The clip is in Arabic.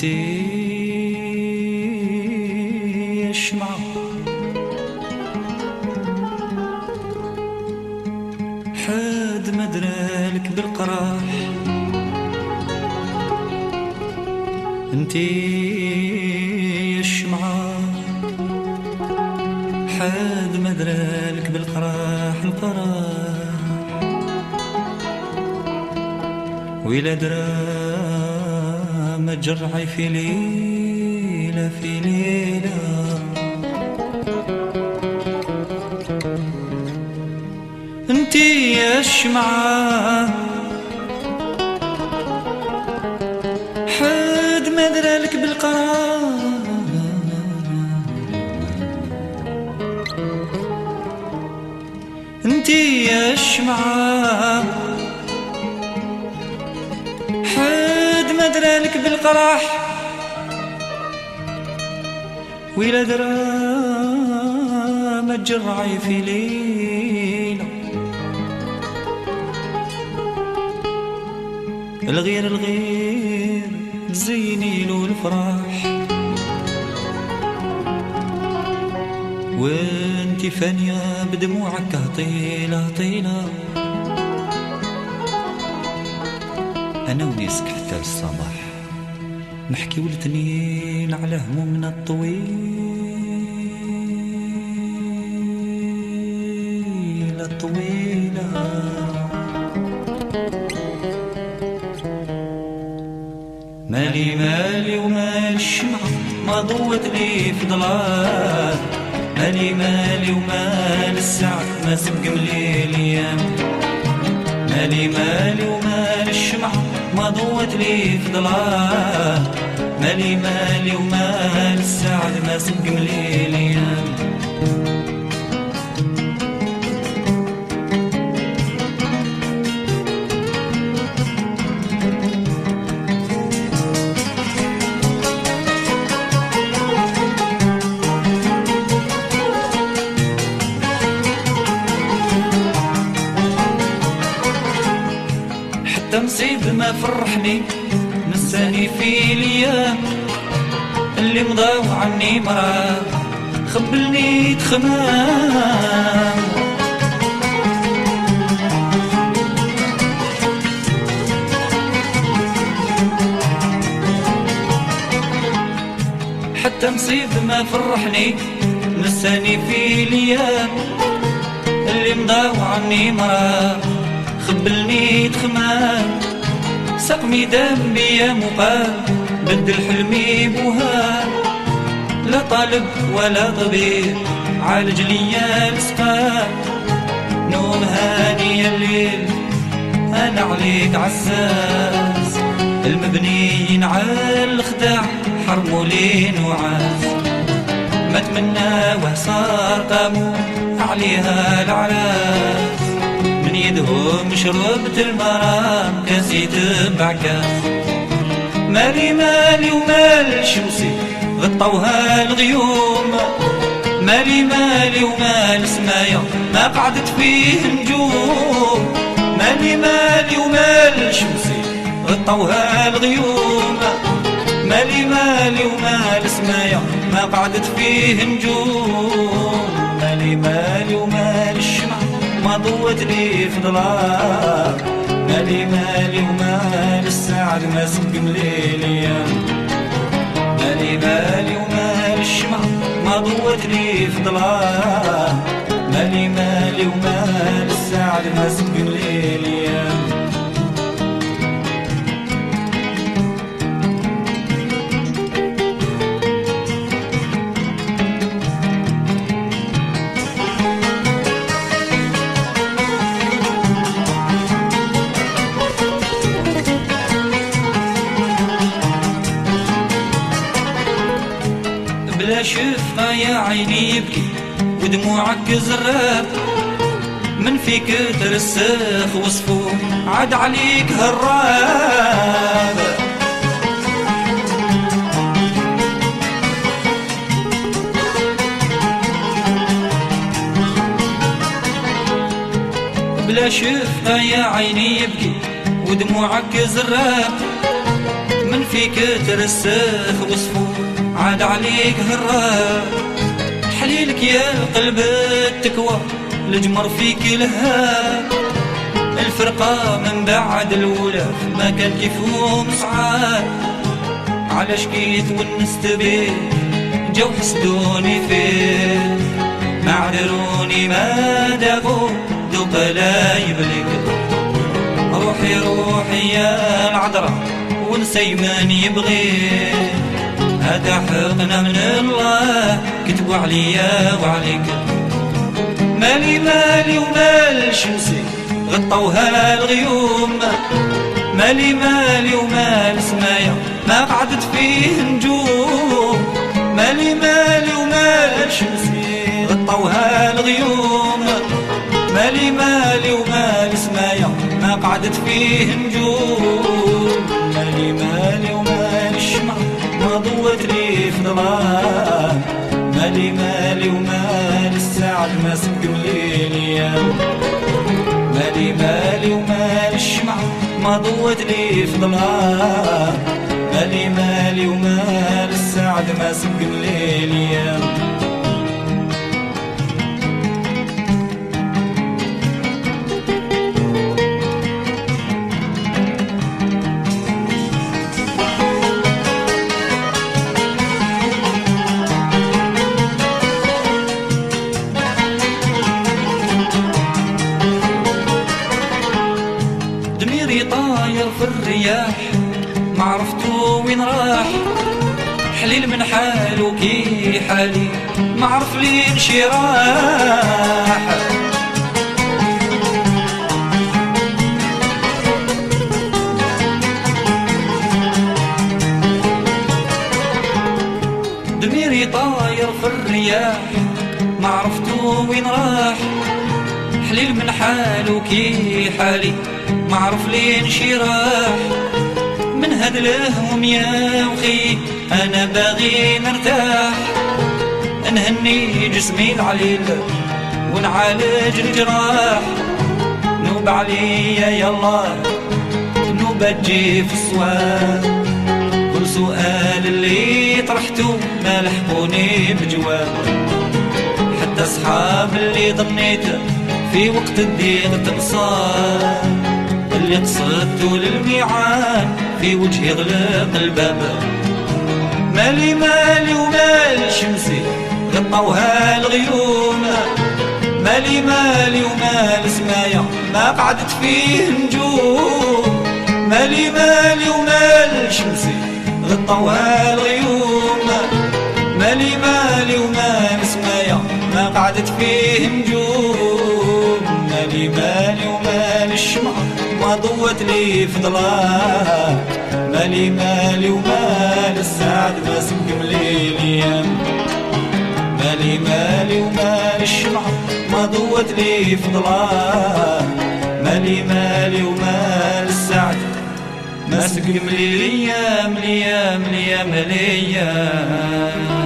انتي الشمعة حاد ما درالك بالقراح، انتي الشمعة حاد ما درالك بالقراح القراح، ويلا درا ما تجرعي في ليلة في ليلة، انتي يا الشمعة حد ما درالك بالقرار، انتي يا الشمعة حد ما درالك بالقراح، ويلا درا ما تجرعي في ليلة، الغير الغير تزيني له الفرح، وانتي فانية بدموعك طيلة طيلة، أنا ونيسك حتى للصباح نحكي والاثنين على همومنا الطويلة الطويلة، مالي مالي ومال الشمعة ما ضوت لي في ضلال، مالي مالي ومال السعد ما سبق ملي الأيام، مالي مالي ومال الشمعة ما ضوت لي في ضلال، مالي مالي ومال السعد ما سبق ملي الأيام، نصيب ما فرحني نساني في الايام اللي مضاو عني مراه خبلني تخمام، حتى نصيب ما فرحني نساني في الايام اللي مضاو عني مراه خبلني تخمام، سقمي دام بيا مقام بدل حلمي بوهام، لا طالب ولا طبيب عالج ليا السقام، نوم هاني يا الليل انا عليك عزاز، المبنيين على الخداع حرموا لي نعاس، ما تمناه صار قاموا عليها العراس، من يدهم شربت المرام كاسي تبع كاس، مالي مالي ومال شمسي غطوها الغيوم، مالي مالي ومال سمايا ما قعدت فيه نجوم، مالي مالي ومال شمسي غطوها الغيوم، مالي مالي ومال سمايا ما قعدت فيه نجوم، مالي مالي ومال الشمعة ما ضوت لي في ضلال، مالي مالي ومال السعد ما سبق ملي الأيام، مالي مالي ومال الشمعة ما ضوت لي في ضلال، مالي مالي ومال السعد ما سبق ملي الأيام، بلا شفقة يا عيني يبكي ودموعك زراب، من فيك ترسخ وصفو عاد عليك هراب، بلا شفقة يا عيني يبكي ودموعك زراب، من فيك ترسخ وصفو عاد عليك هراب. حليلك يا قلب التكوى الجمر فيك الهاب. الفرقة من بعد الولاف ما كان كيفهم صعاب. علاش كي تونست بيه جاو حسدوني فيه، ما عذروني ما داقو ذوق لا يبلك. روحي روحي يا العذرة ونسي من يبغي، هذا حقنا من الله كتبوا عليا وعليك. مالي مالي ومال شمسي غطوها الغيوم، مالي مالي ومال سمايا ما قعدت فيه نجوم. مالي مالي ومال شمسي غطوها الغيوم، مالي مالي ومال سمايا ما قعدت فيه نجوم. مالي مالي ومال الشمع ما ضوت لي في ظلام، مالي مالي ومال السعد ما سقم لي الايام. مالي مالي ومال الشمع ما ضوت لي في ظلام، مالي مالي ومال السعد ما سقم لي الايام. ضميري طاير في الرياح ما عرفتو وين راح. حليل من حالو كي حالي ما عرف لين شي راح. ضميري طاير في الرياح ما عرفتو وين راح. حليل من حالو كي حالي ما عرف لين شي راح. من هاد الهموم يا وخي انا باغي نرتاح، نهني جسمي العليل ونعالج الجراح. نوب عليا يلا نوبة تجي في الصواب، كل سؤال اللي طرحتو ما لحقوني بجواب. حتى صحاب اللي ظنيت في وقت الضيق تنصاب، اللي قصدتو للميعاد في وجهي غلق الباب. مالي مالي ومال شمسي غطوها الغيوم، مالي مالي ومال سمايا ما قعدت فيه نجوم. مالي مالي ومال شمسي غطوها الغيوم، مالي مالي ومال سمايا ما قعدت فيه نجوم. مالي مالي ومال الشمع ما ضوت لي في ظلام، مالي مالي ومال السعد ما سقم لي الايام. مالي مالي ومال الشمع ما ضوت لي في ظلام، مالي مالي ومال السعد ما سقم لي الايام. الايام الايام الايام.